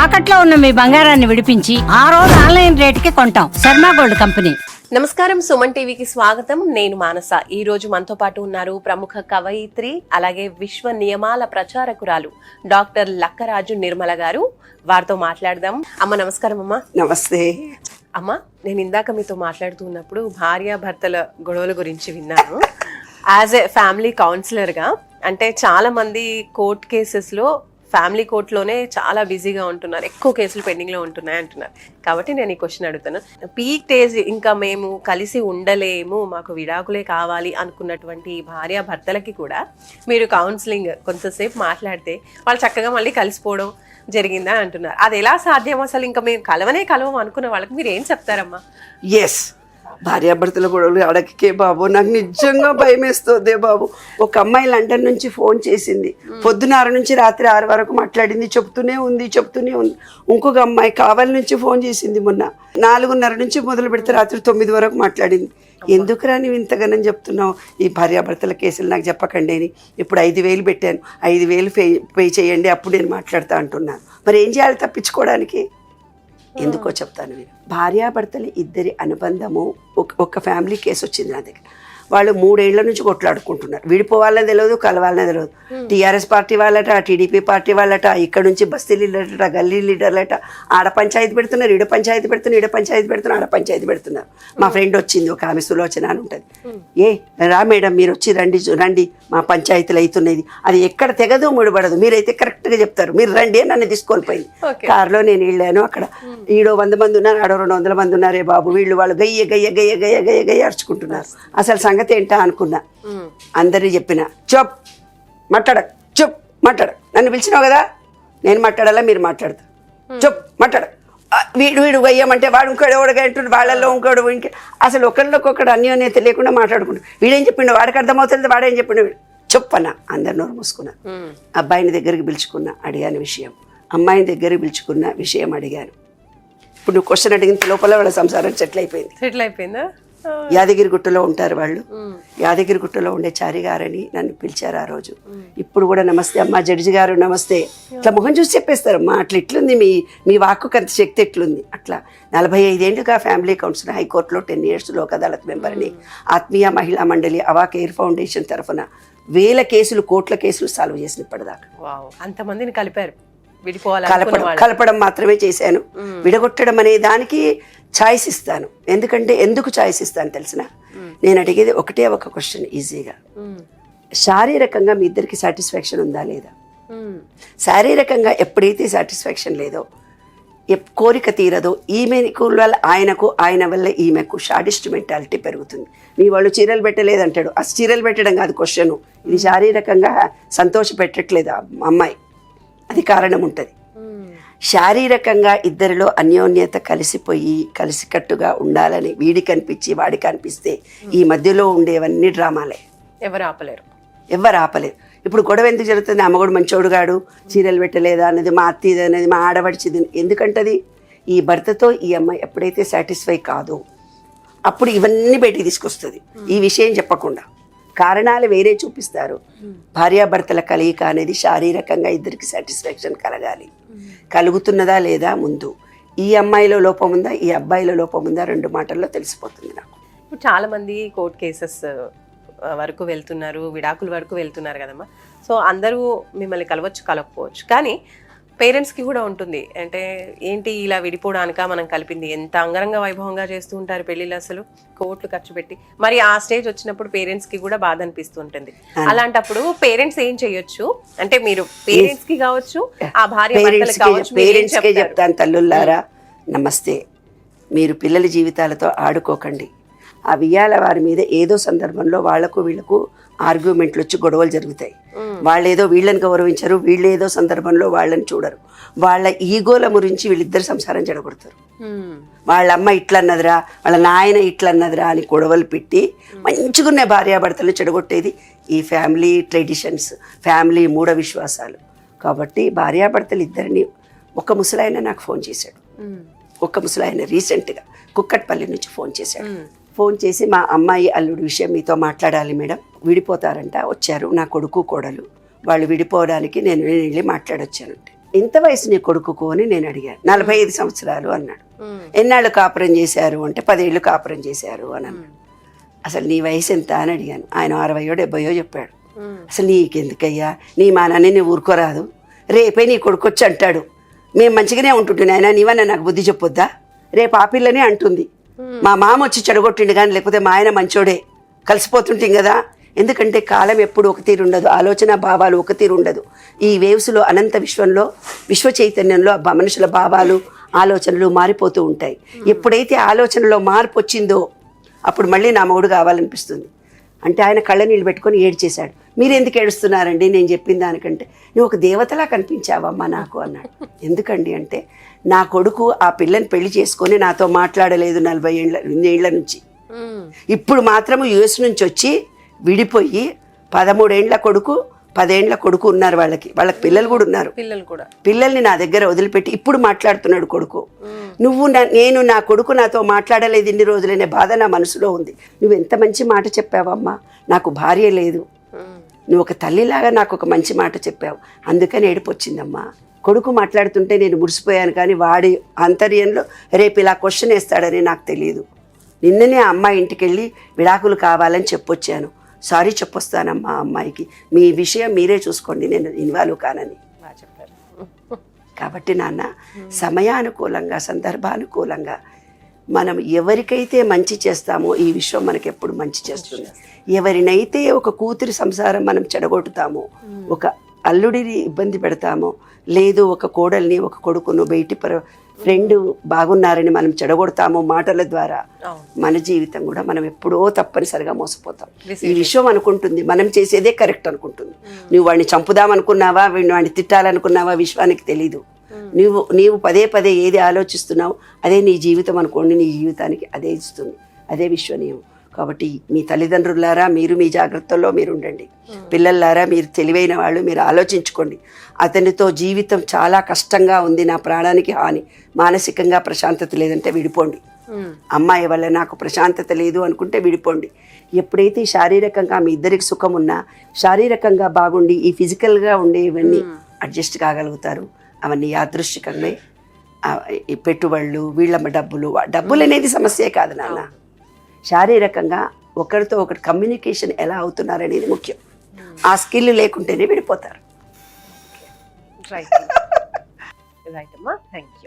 తాకట్లో ఉన్న మీ బంగారాన్ని విడిపించి ఆ రోజు ఆన్లైన్ రేటుకి కొంటాం. Sharma gold company. నమస్కారం, సుమన్ టీవీకి స్వాగతం. నేను మానస. ఈ రోజు మనతో పాటు ఉన్నారు ప్రముఖ కవయిత్రి, అలాగే విశ్వ నియమాల ప్రచారకురాలు డాక్టర్ లక్కరాజు నిర్మల గారు. వారితో మాట్లాడదాం. అమ్మ నమస్కారం. అమ్మ నమస్తే. అమ్మ, నేను ఇందాక మీతో మాట్లాడుతున్నప్పుడు భార్యాభర్తల గొడవల గురించి విన్నాను. యాజ్ ఏ ఫ్యామిలీ కౌన్సిలర్గా, అంటే చాలా మంది కోర్ట్ కేసెస్లో ఫ్యామిలీ కోర్టులోనే చాలా బిజీగా ఉంటున్నారు, ఎక్కువ కేసులు పెండింగ్లో ఉంటున్నాయి అంటున్నారు. కాబట్టి నేను ఈ క్వశ్చన్ అడుగుతాను. పీక్ స్టేజ్ ఇంకా మేము కలిసి ఉండలేము, మాకు విడాకులే కావాలి అనుకున్నటువంటి భార్యాభర్తలకి కూడా మీరు కౌన్సిలింగ్ కొంతసేపు మాట్లాడితే వాళ్ళు చక్కగా మళ్ళీ కలిసిపోవడం జరిగిందా అంటున్నారు. అది ఎలా సాధ్యం? అసలు ఇంకా మేము కలవం అనుకున్న వాళ్ళకి మీరు ఏం చెప్తారమ్మా? ఎస్, భార్యాభర్తల గొడవలు అడగకే బాబు, నాకు నిజంగా భయం వేస్తుంది బాబు. ఒక అమ్మాయి లండన్ నుంచి ఫోన్ చేసింది, పొద్దున 6 నుంచి రాత్రి 6 వరకు మాట్లాడింది, చెప్తూనే ఉంది. ఇంకొక అమ్మాయి కావాలి నుంచి ఫోన్ చేసింది మొన్న, 4:30 నుంచి మొదలు పెడితే రాత్రి 9 వరకు మాట్లాడింది. ఎందుకురా నువ్వు ఇంతగానో చెప్తున్నావు ఈ భార్యాభర్తల కేసులు? నాకు చెప్పకండి అని ఇప్పుడు 5,000 పెట్టాను, 5,000 పే చేయండి, అప్పుడు నేను మాట్లాడతా అంటున్నాను. మరి ఏం చేయాలి తప్పించుకోవడానికి? ఎందుకో చెప్తాను. మీరు భార్యాభర్తలు ఇద్దరి అనుబంధము, ఒక ఫ్యామిలీ కేసు వచ్చింది నా దగ్గర. వాళ్ళు 3 ఏళ్ల నుంచి కొట్లాడుకుంటున్నారు. విడిపోవాలని తెలియదు, కలవాలని తెలియదు. టీఆర్ఎస్ పార్టీ వాళ్ళట, టీడీపీ పార్టీ వాళ్ళట, ఇక్కడ నుంచి బస్తీ లీడర్లట, గల్లీ లీడర్లట, ఆడ పంచాయతీ పెడుతున్నారు, ఈడ పంచాయతీ పెడుతున్నారు, ఆడ పంచాయతీ పెడుతున్నారు. మా ఫ్రెండ్ వచ్చింది, ఒక ఆమె సులోచన అని ఉంటుంది. రా మేడం, మీరు వచ్చి రండి మా పంచాయతీలు అవుతున్నది, అది ఎక్కడ తెగదు ముడిపడదు, మీరైతే కరెక్ట్గా చెప్తారు, మీరు రండి అని నన్ను తీసుకొని పోయింది. కారులో నేను వెళ్ళాను. అక్కడ ఈడో 100 మంది ఉన్నారు, ఆడో 200 మంది ఉన్నారే బాబు, వాళ్ళు గయ్య గయ్య గయ్య గయ్య గయ్య గయ్య అరుచుకుంటున్నారు. అసలు సంగతి ఏంటా అనుకున్నా. అందరినీ చెప్పిన చూప్ మాట్లాడ, నన్ను పిలిచినావు కదా, నేను మాట్లాడాలా, మీరు మాట్లాడతారు, చూప్ మాట్లాడ. వీడు గయ్యమంటే వాడు ఇంకోడు అంటుండే, వాళ్ళల్లో ఇంకోడు అసలు ఒకళ్ళకొకడు అన్యోన్యత లేకుండా మాట్లాడుకుంటాడు. వీడేం చెప్పిండు, వాడికి అర్థమవుతుంది, వాడేం చెప్పిండు, చెప్పన్నా. అందరు నోరు మూసుకున్నా. అబ్బాయిని దగ్గరికి పిలుచుకున్నా, అడిగాను విషయం. అమ్మాయిని దగ్గరికి పిలుచుకున్న విషయం అడిగాను. ఇప్పుడు నువ్వు క్వశ్చన్ అడిగిన లోపల వాళ్ళ సంసారం సెటిల్ అయిపోయిందా? యాదగిరిగుట్టలో ఉంటారు వాళ్ళు. యాదగిరిగుట్టలో ఉండే చారి గారని నన్ను పిలిచారు ఆ రోజు. ఇప్పుడు కూడా నమస్తే అమ్మా, జడ్జి గారు నమస్తే, ఇట్లా మొహం చూసి చెప్పేస్తారమ్మా. అట్లా ఇట్లుంది మీ వాక్కుకి అంత శక్తి ఎట్లుంది. అట్లా 45 ఏళ్ళుగా ఫ్యామిలీ కౌన్సిలర్, హైకోర్టులో 10 years లోక్ అదాలత్ మెంబర్ని, ఆత్మీయ మహిళా మండలి, అవా కేర్ ఫౌండేషన్ తరఫున 1000 కేసులు, కోట్ల కేసులు సాల్వ్ చేసిన ఇప్పటిదాకా. అంతమందిని కలిపారు. కలపడం మాత్రమే చేశాను. విడగొట్టడం అనే దానికి ఛాయిస్ ఇస్తాను. ఎందుకు ఛాయిస్ ఇస్తాను తెలిసిన? నేను అడిగేది ఒకటే ఒక క్వశ్చన్ ఈజీగా. శారీరకంగా మీ ఇద్దరికి సాటిస్ఫాక్షన్ ఉందా లేదా? శారీరకంగా ఎప్పుడైతే సాటిస్ఫాక్షన్ లేదో, కోరిక తీరదో, ఈమెకు వల్ల ఆయనకు, ఆయన వల్ల ఈమెకు షాడిస్ట్ మెంటాలిటీ పెరుగుతుంది. మీ వాళ్ళు చీరలు పెట్టలేదంటాడు, ఆ చీరలు పెట్టడం కాదు క్వశ్చను, ఇది శారీరకంగా సంతోష పెట్టట్లేదు అమ్మాయి, అది కారణం ఉంటుంది. శారీరకంగా ఇద్దరిలో అన్యోన్యత కలిసిపోయి కలిసికట్టుగా ఉండాలని వీడికి అనిపించి వాడికి అనిపిస్తే ఈ మధ్యలో ఉండేవన్నీ డ్రామాలే. ఎవరు ఆపలేరు. ఇప్పుడు గొడవ ఎందుకు జరుగుతుంది? అమ్మగోడు మంచోడుగాడు, చీరలు పెట్టలేదా అన్నది, మా అత్తిది అనేది, మా ఆడబడిచిది. ఎందుకంటది ఈ భర్తతో ఈ అమ్మాయి ఎప్పుడైతే సాటిస్ఫై కాదో అప్పుడు ఇవన్నీ బయటికి తీసుకొస్తుంది. ఈ విషయం చెప్పకుండా కారణాలు వేరే చూపిస్తారు. భార్యాభర్తల కలయిక అనేది శారీరకంగా ఇద్దరికి సాటిస్ఫాక్షన్ కలగాలి. కలుగుతున్నదా లేదా ముందు ఈ అమ్మాయిలో లోపం ఉందా, ఈ అబ్బాయిలో లోపం ఉందా, 2 మాటల్లో తెలిసిపోతుంది నాకు. ఇప్పుడు చాలా మంది కోర్ట్ కేసెస్ వరకు వెళ్తున్నారు, విడాకుల వరకు వెళ్తున్నారు కదమ్మా. సో అందరూ మిమ్మల్ని కలవకపోవచ్చు, కానీ పేరెంట్స్కి కూడా ఉంటుంది. అంటే ఏంటి ఇలా విడిపోవడానిక మనం కలిపింది? ఎంత అంగరంగ వైభవంగా చేస్తూ ఉంటారు పెళ్ళిళ్ళు, అసలు కోట్లు ఖర్చు పెట్టి. మరి ఆ స్టేజ్ వచ్చినప్పుడు పేరెంట్స్కి కూడా బాధ అనిపిస్తూ ఉంటుంది. అలాంటప్పుడు పేరెంట్స్ ఏం చేయొచ్చు? అంటే మీరు పేరెంట్స్కి కావచ్చు, ఆ భార్య పేరెంట్స్కే చెప్తాను, తల్లుల్లారా నమస్తే, మీరు పిల్లల జీవితాలతో ఆడుకోకండి. ఆ వియ్యాల వారి మీద ఏదో సందర్భంలో వాళ్లకు వీళ్లకు ఆర్గ్యుమెంట్లు వచ్చి గొడవలు జరుగుతాయి. వాళ్ళేదో వీళ్ళని గౌరవించరు, వీళ్ళేదో సందర్భంలో వాళ్ళని చూడరు. వాళ్ళ ఈగోల గురించి వీళ్ళిద్దరు సంసారం చెడగొడతారు. వాళ్ళ అమ్మ ఇట్లన్నదిరా, వాళ్ళ నాయన ఇట్లన్నదిరా అని గొడవలు పెట్టి మంచిగున్న భార్యాభర్తలు చెడగొట్టేది ఈ ఫ్యామిలీ ట్రెడిషన్స్, ఫ్యామిలీ మూఢ విశ్వాసాలు. కాబట్టి భార్యాభర్తలు ఇద్దరిని, ఒక ముసలాయన నాకు ఫోన్ చేశాడు, ఒక ముసలాయన రీసెంట్గా కుక్కట్పల్లి నుంచి ఫోన్ చేశాడు. ఫోన్ చేసి మా అమ్మాయి అల్లుడి విషయం మీతో మాట్లాడాలి మేడం, విడిపోతారంట, వచ్చారు నా కొడుకు కోడలు, వాళ్ళు విడిపోవడానికి నేను వెళ్ళి మాట్లాడొచ్చానంటే ఎంత వయసు నీ కొడుకుకు అని నేను అడిగాను. 45 సంవత్సరాలు అన్నాడు. ఎన్నాళ్ళు కాపురం చేశారు అంటే 10 ఏళ్ళు కాపురం చేశారు అని అన్నాడు. అసలు నీ వయసు ఎంత అని అడిగాను. ఆయన 60 70 చెప్పాడు. అసలు నీకెందుకయ్యా, నీ మానాన్ని నీ ఊరుకోరాదు, రేపే నీ కొడుకు వచ్చి అంటాడు మేము మంచిగానే ఉంటుంటున్నా ఆయన, నీవన్నా నాకు బుద్ధి చెప్పొద్దా, రేపు ఆ పిల్లనే అంటుంది మా మామ వచ్చి చెడగొట్టిండు కానీ లేకపోతే మా ఆయన మంచోడే, కలిసిపోతుంటాం కదా. ఎందుకంటే కాలం ఎప్పుడు ఒక తీరు ఉండదు, ఆలోచన భావాలు ఒక తీరు ఉండదు. ఈ వేవ్స్లో అనంత విశ్వంలో విశ్వ చైతన్యంలో మనుషుల భావాలు ఆలోచనలు మారిపోతూ ఉంటాయి. ఎప్పుడైతే ఆలోచనలో మార్పు వచ్చిందో అప్పుడు మళ్ళీ నా మొగుడు కావాలనిపిస్తుంది. అంటే ఆయన కళ్ళ నీళ్ళు పెట్టుకొని ఏడ్చేశాడు. మీరు ఎందుకు ఏడుస్తున్నారండి, నేను చెప్పిన దానికంటే నువ్వు ఒక దేవతలా కనిపించావమ్మా నాకు అన్నాడు. ఎందుకండి అంటే నా కొడుకు ఆ పిల్లని పెళ్లి చేసుకొని నాతో మాట్లాడలేదు 40 ఏళ్ల నుంచి. ఇప్పుడు మాత్రము యుఎస్ నుంచి వచ్చి విడిపోయి 13 ఏళ్ల కొడుకు 10 ఏళ్ల కొడుకు ఉన్నారు, వాళ్ళకి పిల్లలు కూడా ఉన్నారు. పిల్లల్ని నా దగ్గర వదిలిపెట్టి ఇప్పుడు మాట్లాడుతున్నాడు కొడుకు. నేను నా కొడుకు నాతో మాట్లాడలేదు ఇన్ని రోజులనే బాధ నా మనసులో ఉంది. నువ్వు ఎంత మంచి మాట చెప్పావమ్మా, నాకు భార్య లేదు, నువ్వు ఒక తల్లిలాగా నాకు ఒక మంచి మాట చెప్పావు, అందుకని ఏడుపు వచ్చిందమ్మా. కొడుకు మాట్లాడుతుంటే నేను మురిసిపోయాను, కానీ వాడి ఆంతర్యంలో రేపు ఇలా క్వశ్చన్ వేస్తాడని నాకు తెలియదు. నిన్ననే ఆ అమ్మాయి ఇంటికి వెళ్ళి విడాకులు కావాలని చెప్పొచ్చాను. సారీ చెప్పొస్తానమ్మా అమ్మాయికి, మీ విషయం మీరే చూసుకోండి, నేను ఇన్వాల్వ్ కానని. కాబట్టి నాన్న, సమయానుకూలంగా సందర్భానుకూలంగా మనం ఎవరికైతే మంచి చేస్తామో ఈ విశ్వం మనకి ఎప్పుడు మంచి చేస్తుంది. ఎవరినైతే ఒక కూతురి సంసారం మనం చెడగొట్టుతామో, ఒక అల్లుడిని ఇబ్బంది పెడతామో, లేదు ఒక కోడల్ని ఒక కొడుకును బయటి ఫ్రెండ్ బాగున్నారని మనం చెడగొడతామో మాటల ద్వారా, మన జీవితం కూడా మనం ఎప్పుడో తప్పనిసరిగా మోసపోతాం. ఈ విశ్వం అనుకుంటుంది మనం చేసేదే కరెక్ట్ అనుకుంటుంది. నువ్వు వాడిని చంపుదామనుకున్నావా, వాడిని తిట్టాలనుకున్నావా విశ్వానికి తెలీదు. నీవు పదే పదే ఏది ఆలోచిస్తున్నావు అదే నీ జీవితం అనుకోండి, నీ జీవితానికి అదే ఇస్తుంది, అదే విశ్వ నియమం. కాబట్టి మీ తల్లిదండ్రులారా మీరు మీ జాగ్రత్తల్లో మీరు ఉండండి. పిల్లలారా మీరు తెలివైన వాళ్ళు, మీరు ఆలోచించుకోండి. అతనితో జీవితం చాలా కష్టంగా ఉంది, నా ప్రాణానికి హాని, మానసికంగా ప్రశాంతత లేదంటే విడిపోండి. అమ్మాయి వల్ల నాకు ప్రశాంతత లేదు అనుకుంటే విడిపోండి. ఎప్పుడైతే శారీరకంగా మీ ఇద్దరికి సుఖం ఉన్నా, శారీరకంగా బాగుండి ఈ ఫిజికల్గా ఉండే ఇవన్నీ అడ్జస్ట్ కాగలుగుతారు. అవన్నీ యాదృశ్చికంగా ఈ పెట్టుబడులు, వీళ్ళ డబ్బులు అనేది సమస్యే కాదు నాన్న. శారీరకంగా ఒకరితో ఒకటి కమ్యూనికేషన్ ఎలా అవుతున్నారనేది ముఖ్యం. ఆ స్కిల్ లేకుంటేనే విడిపోతారు. రైట్ అమ్మా, థ్యాంక్ యూ.